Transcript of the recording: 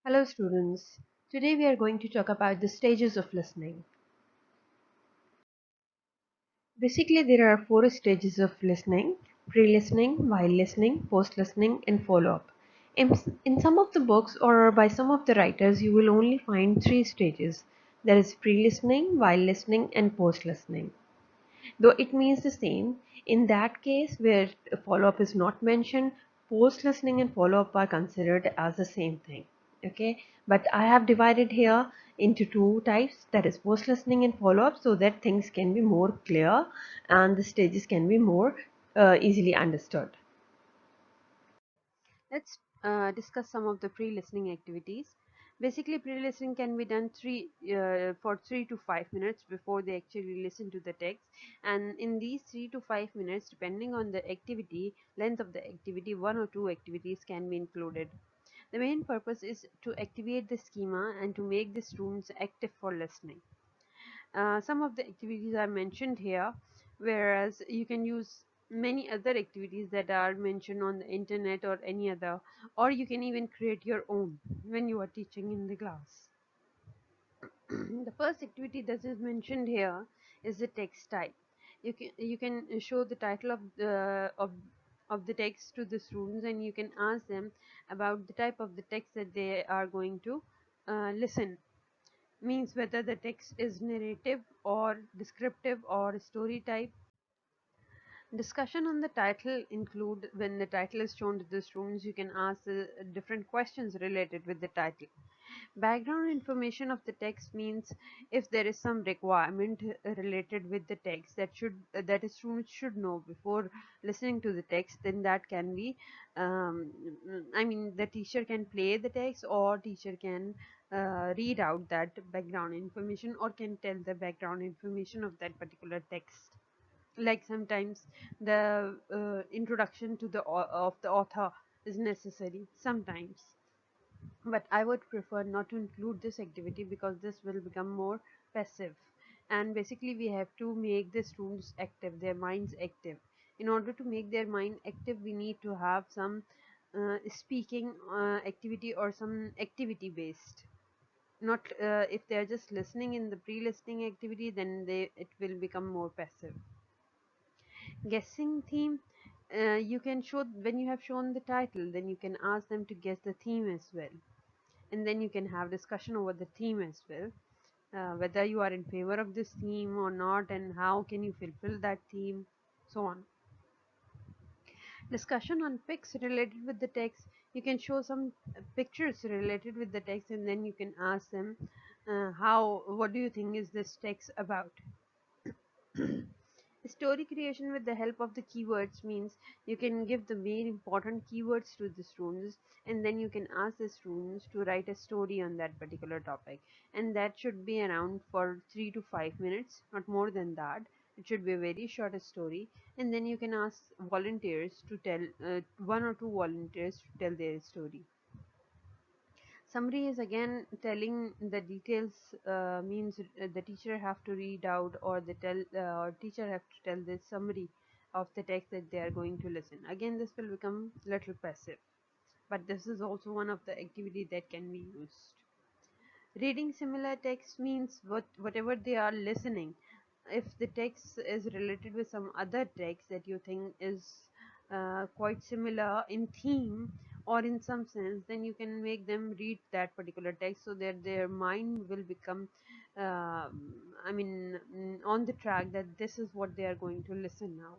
Hello students, today we are going to talk about the stages of listening. Basically there are four stages of listening: pre-listening, while listening, post-listening and follow-up. In some of the books or by some of the writers you will only find three stages, that is pre-listening, while listening and post-listening. Though it means the same, in that case where follow-up is not mentioned, post-listening and follow-up are considered as the same thing. Okay, but I have divided here into two types, that is post-listening and follow-up, so that things can be more clear and the stages can be more easily understood. Let's discuss some of the pre-listening activities. Basically, pre-listening can be done for 3 to 5 minutes before they actually listen to the text. And in these 3 to 5 minutes, depending on the activity, length of the activity, one or two activities can be included. The main purpose is to activate the schema and to make the students active for listening. Some of the activities are mentioned here, whereas you can use many other activities that are mentioned on the internet or any other, or you can even create your own when you are teaching in the class. The first activity that is mentioned here is the text type. You can show the title of the text to the students, and you can ask them about the type of the text that they are going to listen, means whether the text is narrative or descriptive or story type. Discussion on the title include: when the title is shown to the students, you can ask different questions related with the title. Background information of the text means if there is some requirement related with the text that a student should know before listening to the text, then that can be, the teacher can play the text, or teacher can read out that background information, or can tell the background information of that particular text. Like sometimes the introduction to of the author is necessary sometimes, but I would prefer not to include this activity because this will become more passive. And basically we have to make the students active, their minds active. In order to make their mind active, we need to have some speaking activity or some activity based. Not if they are just listening in the pre-listening activity, then it will become more passive. Guessing theme, you can show when you have shown the title, then you can ask them to guess the theme as well, and then you can have discussion over the theme as well, whether you are in favor of this theme or not, and how can you fulfill that theme, so on. Discussion on pics related with the text, you can show some pictures related with the text, and then you can ask them, how what do you think is this text about. Story creation with the help of the keywords means you can give the main important keywords to the students, and then you can ask the students to write a story on that particular topic, and that should be around for 3 to 5 minutes, not more than that. It should be a very short story, and then you can ask volunteers to tell, one or two volunteers to tell their story. Summary is again telling the details, means the teacher have to read out, or the teacher have to tell the summary of the text that they are going to listen. Again, this will become little passive, but this is also one of the activity that can be used. Reading similar text means whatever they are listening, if the text is related with some other text that you think is quite similar in theme or in some sense, then you can make them read that particular text so that their mind will become, on the track that this is what they are going to listen now.